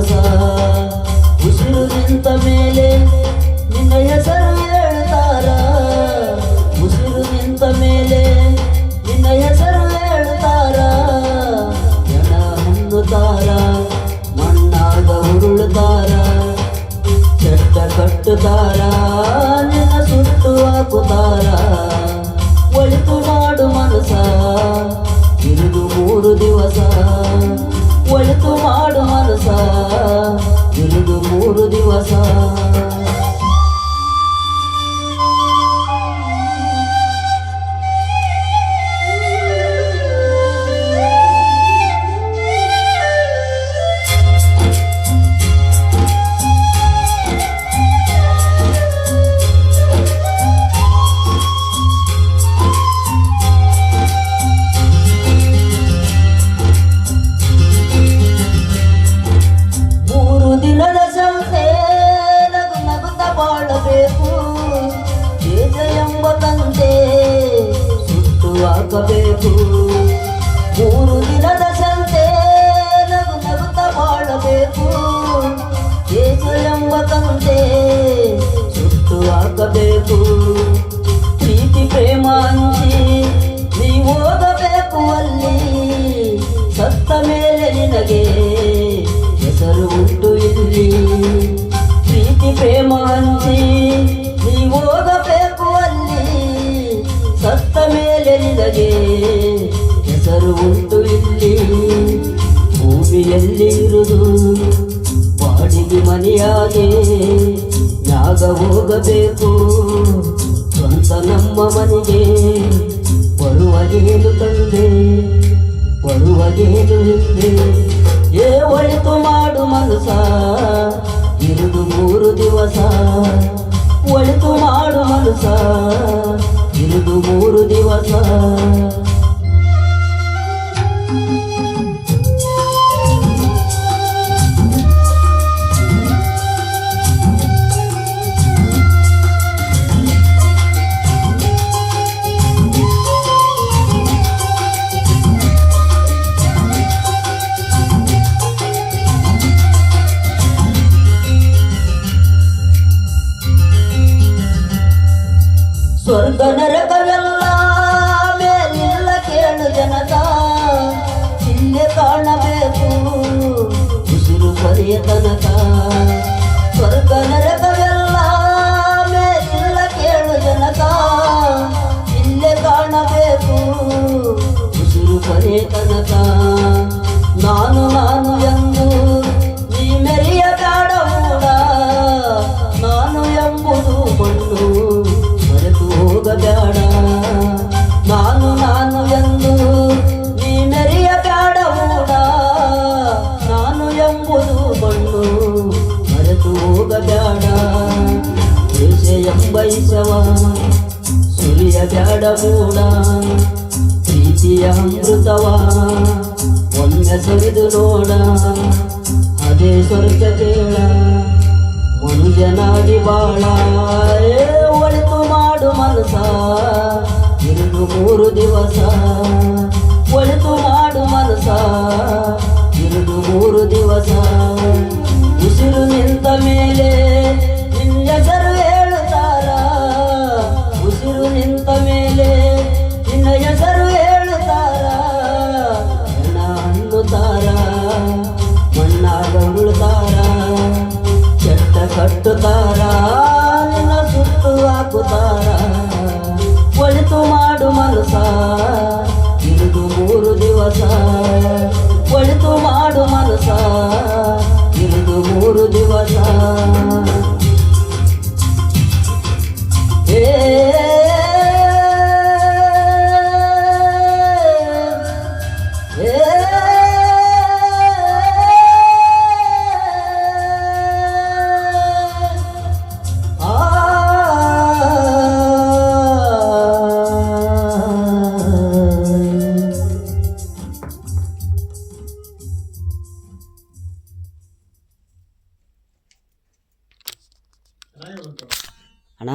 ದಿವಸ ಉಸಿರು ನಿಂತ ಮೇಲೆ ನಿನ್ನ ಹೆಸರು ಹೇಳ್ತಾರ ಉಸಿರು ನಿಂತ ಮೇಲೆ ನಿನ್ನ ಹೆಸರು ಹೇಳ್ತಾರ ಜನ ಹಣ್ಣುತ್ತಾರ ಮಣ್ಣಾಗ ಉರುಳುತ್ತಾರ ಚಟ್ಟ ಕಟ್ಟುತ್ತಾರ ನಿನ್ನ ಸುಟ್ಟು ಹಾಕುತ್ತಾರ ಒಳಿತು ಮಾಡು ಮನಸ ಇರುದು 3 ದಿವಸ ಒಳಿತು ಮಾಡು ಮನಸ ಇರುದು 3 ದಿವಸ ಹಾಕಬೇಕು 3 ದಿನದ ಸಂತೆ ನಗು ನಗುತ್ತ ಬಾಳಬೇಕು ದೇಶ ಎಂಬ ತಂತೆ ಸುಟ್ಟು ಹಾಕಬೇಕು ಪ್ರೀತಿ ಪ್ರೇಮ ಹಂಚಿ ನೀ ಹೋಗಬೇಕು ಅಲ್ಲಿ ಸತ್ತ ಮೇಲೆ ನಿನಗೆ ಹೆಸರು ಉಂಟು ಇಲ್ಲಿ ಪ್ರೀತಿ ಪ್ರೇಮ ಹಂಚಿ ನೀ ಹೋಗಬೇಕು ಅಲ್ಲಿ ಸತ್ತ ಮೇಲೆ ನಿನಗೆ ಹೆಸರು ಉಂಟು ಇಲ್ಲಿ ಭೂಮಿಯಲ್ಲಿ ಇರುವುದು ಬಾಡಿಗೆ ಮನೆಯಾಗೆ ಯಾಗ ಹೋಗಬೇಕು ಸ್ವಂತ ನಮ್ಮ ಮನೆಗೆ ಬರುವಗೇನು ತಂದೆ ಬರುವಗೇನು ಹಿಂದೆ ಒಳಿತು ಮಾಡು ಮನಸ ಇರುದು 3 ದಿವಸ ಒಳಿತು ಮಾಡು ಮನಸ ಇರುದು 3 ದಿವಸ ಸ್ವರ್ಗ ನರಕವೆಲ್ಲ ಮೇಲಿಲ್ಲ ಕೇಳು ಜನತ ಇಲ್ಲೇ ಕಾಣಬೇಕು ಉಸಿರು ಕೊನೆಯ ತನಕ ಸ್ವರ್ಗ ನರಕವೆಲ್ಲ ಮೇಲಿಲ್ಲ ಕೇಳು ಜನತ ಇಲ್ಲೇ ಕಾಣಬೇಕು ಉಸಿರು ಕೊನೆಯ ತನಕ ನಾನು ನಾನು ಎಂದು ನೀ ಮೆರೆಯಬೇಡ ಮೂಡ ನಾನು ಎಂಬುದು ಮಣ್ಣು ಹೋಗಬೇಡ ನಾನು ನಾನು ಎಂದು ನೀ ಮೆರೆಯಬೇಡ ಮೂಡ ನಾನು ಎಂಬುದು ಮಣ್ಣು ಮರೆತು ಹೋಗಬೇಡ ದೇಶ ಎಂಬೈಸವ ಸುರಿಯಬೇಡ ಮೂಡ ಪ್ರೀತಿಯ ಅಮೃತವ ಒಮ್ಮೆ ಸುರಿದು ನೋಡ ಅದೇ ಸ್ವರ್ಗ ಕೇಳ ಮನುಜನಾಗಿ ಬಾಳ ಒಳಿತು ಮಾಡು ಮನಸ ಇರುದು 3 ದಿವಸ ಒಳಿತು ಮಾಡು ಮನಸ ಇರುದು 3 ದಿವಸ ಉಸಿರು ನಿಂತ ಮೇಲೆ ನಿನ್ನ ಹೆಸರು ಹೇಳುತ್ತಾರ ಉಸಿರು ನಿಂತ ಮೇಲೆ ನಿನ್ನ ಹೆಸರು ಹೇಳುತ್ತಾರ ಜನ ಅನ್ನುತ್ತಾರ ಮಣ್ಣಾಗ ಉಳುತ್ತಾರ ಚಟ್ಟ ಕಟ್ಟುತ್ತಾರ ನಿನ್ನ ಸುಟ್ಟು ಹಾಕುತ್ತಾರ ಒಳಿತು ಮಾಡು ಮನಸ ಇರುದು 3 ದಿವಸ ಒಳಿತು ಮಾಡು ಮನಸ ಇರುದು 3 ದಿವಸ ಅಣ್ಣ